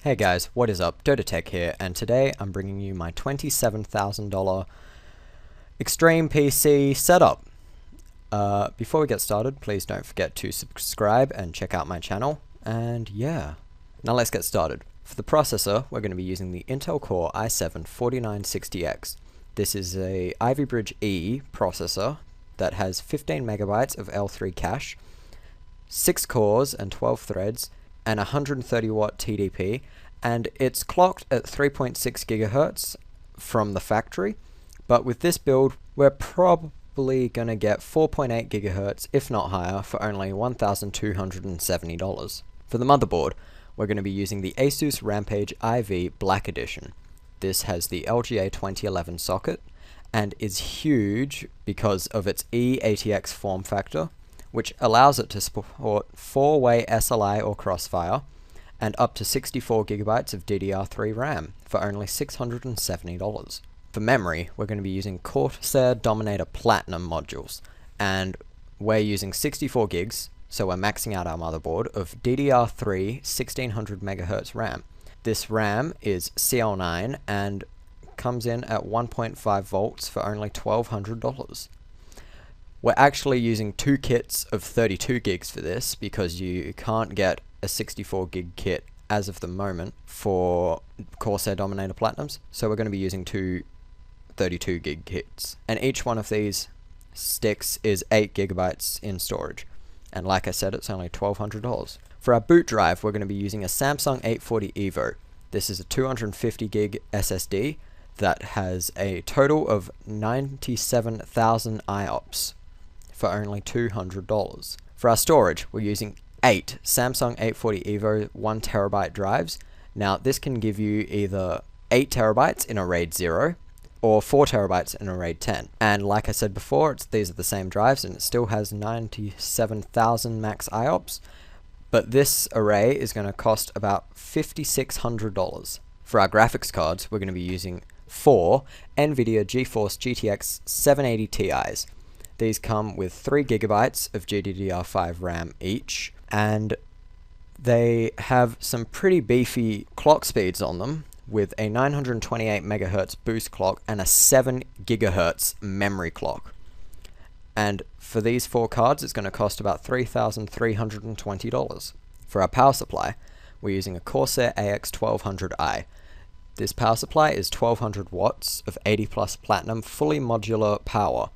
Hey guys, what is up? DotaTech here, and today I'm bringing you my $27,000 Extreme PC setup. Before we get started, please don't forget to subscribe and check out my channel, and yeah. Now let's get started. For the processor, we're going to be using the Intel Core i7-4960X. This is a Ivy Bridge E processor that has 15 megabytes of L3 cache, 6 cores and 12 threads, and 130 watt TDP, and it's clocked at 3.6 gigahertz from the factory, but with this build we're probably going to get 4.8 gigahertz if not higher for only $1,270. For the motherboard, we're going to be using the Asus Rampage IV Black Edition. This has the LGA 2011 socket and is huge because of its E-ATX form factor, which allows it to support 4-way SLI or Crossfire, and up to 64 gigabytes of DDR3 RAM for only $670. For memory, we're going to be using Corsair Dominator Platinum modules, and we're using 64 gigs, so we're maxing out our motherboard, of DDR3 1600 MHz RAM. This RAM is CL9 and comes in at 1.5 volts for only $1,200. We're actually using 2 kits of 32 gigs for this because you can't get a 64 gig kit as of the moment for Corsair Dominator Platinums, so we're going to be using 2 32 gig kits, and each one of these sticks is 8 gigabytes in storage, and like I said, it's only $1,200. For our boot drive, we're going to be using a Samsung 840 EVO. This is a 250 gig SSD that has a total of 97,000 IOPS for only $200. For our storage, we're using 8 Samsung 840 EVO 1TB drives. Now this can give you either 8 terabytes in a RAID 0 or 4 terabytes in a RAID 10. And like I said before, these are the same drives and it still has 97,000 max IOPS, but this array is going to cost about $5,600. For our graphics cards, we're going to be using 4 Nvidia GeForce GTX 780 Ti's. These come with 3 gigabytes of GDDR5 RAM each, and they have some pretty beefy clock speeds on them, with a 928 megahertz boost clock and a 7 gigahertz memory clock. And for these 4 cards, it's going to cost about $3,320. For our power supply, we're using a Corsair AX1200i. This power supply is 1200 watts of 80 plus platinum fully modular power,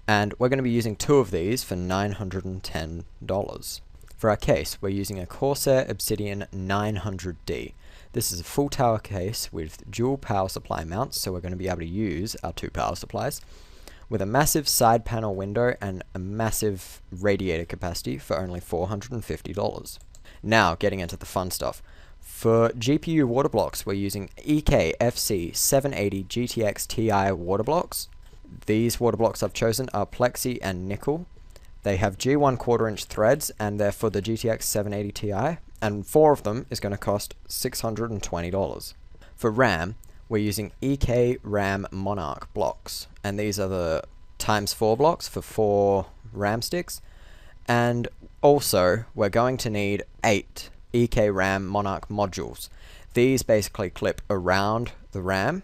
and we're going to be using 2 of these for $910. For our case, we're using a Corsair Obsidian 900D. This is a full tower case with dual power supply mounts, so we're going to be able to use our 2 power supplies, with a massive side panel window and a massive radiator capacity for only $450. Now, getting into the fun stuff. For GPU water blocks, we're using EK FC780 GTX Ti water blocks. These water blocks I've chosen are plexi and nickel. They have G1 1/4-inch threads and they're for the GTX 780 Ti, and 4 of them is going to cost $620. For RAM, we're using EK RAM Monarch blocks, and these are the ×4 blocks for 4 RAM sticks, and also we're going to need 8 EK RAM Monarch modules. These basically clip around the RAM,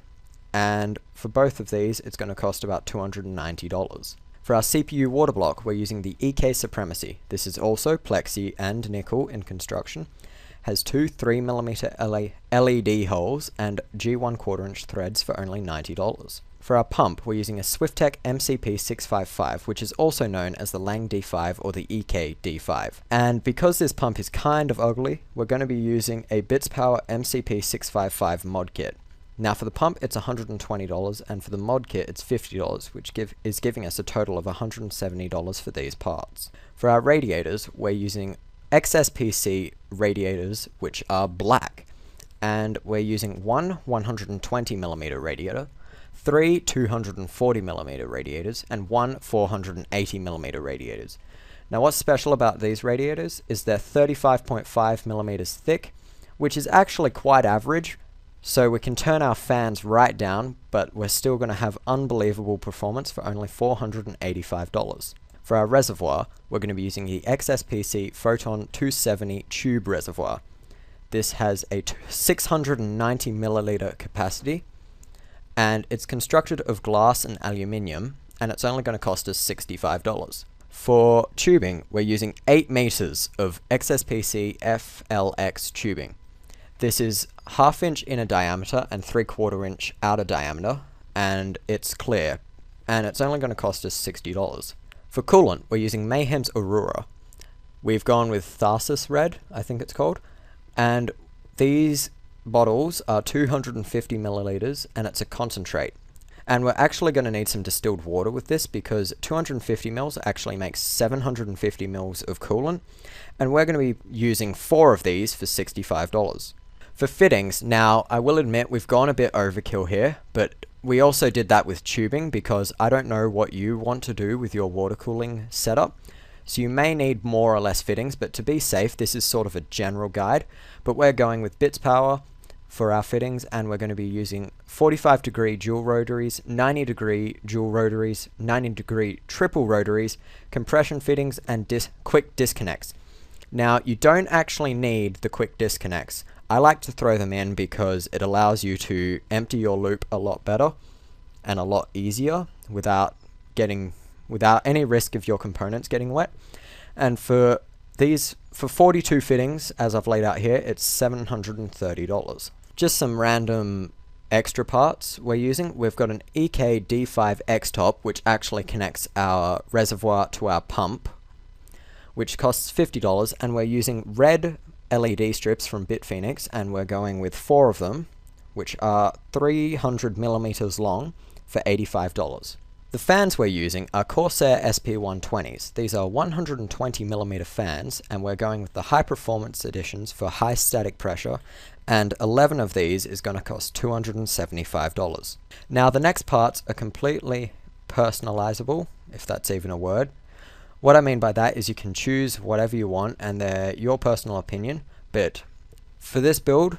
and for both of these it's going to cost about $290. For our CPU water block, we're using the EK Supremacy. This is also plexi and nickel in construction, has 2 3mm LED holes and G1 1/4-inch threads for only $90. For our pump, we're using a Swiftech MCP655, which is also known as the Lang D5 or the EK D5. And because this pump is kind of ugly, we're going to be using a BitsPower MCP655 mod kit. Now for the pump it's $120, and for the mod kit it's $50, which is giving us a total of $170 for these parts. For our radiators, we're using XSPC radiators, which are black, and we're using 1 120mm radiator, 3 240mm radiators, and 1 480mm radiators. Now what's special about these radiators is they're 35.5mm thick, which is actually quite average, so we can turn our fans right down, but we're still going to have unbelievable performance for only $485. For our reservoir, we're going to be using the XSPC Photon 270 tube reservoir. This has a 690 milliliter capacity, and it's constructed of glass and aluminium, and it's only going to cost us $65. For tubing, we're using 8 meters of XSPC FLX Tubing. This is 1/2 inch inner diameter and 3/4 inch outer diameter, and it's clear, and it's only going to cost us $60. For coolant, we're using Mayhems Aurora. We've gone with Asus Red, I think it's called, and these bottles are 250 milliliters, and it's a concentrate. And we're actually going to need some distilled water with this, because 250 mils actually makes 750 mils of coolant, and we're going to be using 4 of these for $65. For fittings, now I will admit we've gone a bit overkill here, but we also did that with tubing because I don't know what you want to do with your water cooling setup. So you may need more or less fittings, but to be safe, this is sort of a general guide. But we're going with bits power for our fittings, and we're going to be using 45-degree dual rotaries, 90-degree dual rotaries, 90-degree triple rotaries, compression fittings, and quick disconnects. Now, you don't actually need the quick disconnects. I like to throw them in because it allows you to empty your loop a lot better and a lot easier without any risk of your components getting wet. And for these, for 42 fittings, as I've laid out here, it's $730. Just some random extra parts we're using. We've got an EK D5 X-top, which actually connects our reservoir to our pump, which costs $50, and we're using red LED strips from Bitphoenix, and we're going with 4 of them, which are 300 millimeters long, for $85. The fans we're using are Corsair SP120s. These are 120mm fans, and we're going with the high performance editions for high static pressure, and 11 of these is going to cost $275. Now the next parts are completely personalizable, if that's even a word. What I mean by that is you can choose whatever you want, and they're your personal opinion, but for this build,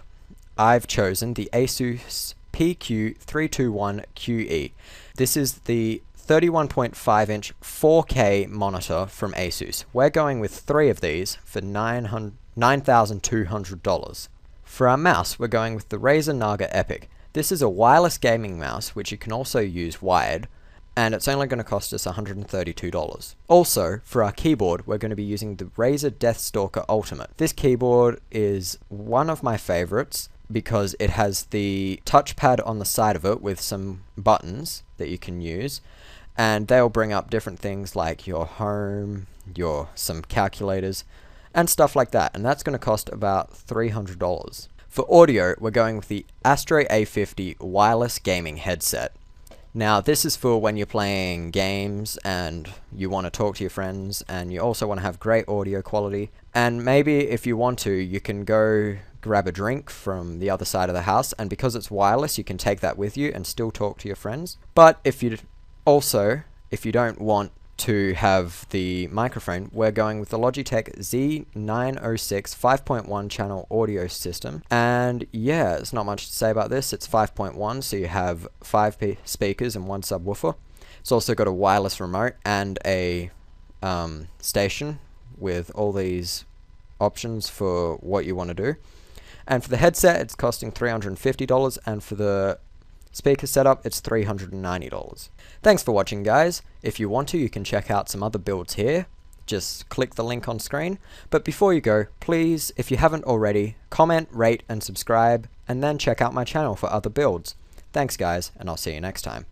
I've chosen the Asus PQ321QE. This is the 31.5 inch 4K monitor from Asus. We're going with 3 of these for $9,200. For our mouse, we're going with the Razer Naga Epic. This is a wireless gaming mouse, which you can also use wired, and it's only going to cost us $132. Also, for our keyboard, we're going to be using the Razer Deathstalker Ultimate. This keyboard is one of my favorites because it has the touchpad on the side of it with some buttons that you can use, and they'll bring up different things like your home, some calculators, and stuff like that, and that's going to cost about $300. For audio, we're going with the Astro A50 wireless gaming headset. Now, this is for when you're playing games and you want to talk to your friends, and you also want to have great audio quality. And maybe if you want to, you can go grab a drink from the other side of the house, and because it's wireless, you can take that with you and still talk to your friends. But if you don't want to have the microphone, we're going with the Logitech Z906 5.1 channel audio system. And yeah, there's not much to say about this. It's 5.1, so you have 5 speakers and 1 subwoofer. It's also got a wireless remote and a station with all these options for what you want to do. And for the headset, it's costing $350, and for the speaker setup, it's $390. Thanks for watching, guys. If you want to, you can check out some other builds here. Just click the link on screen. But before you go, please, if you haven't already, comment, rate, and subscribe, and then check out my channel for other builds. Thanks, guys, and I'll see you next time.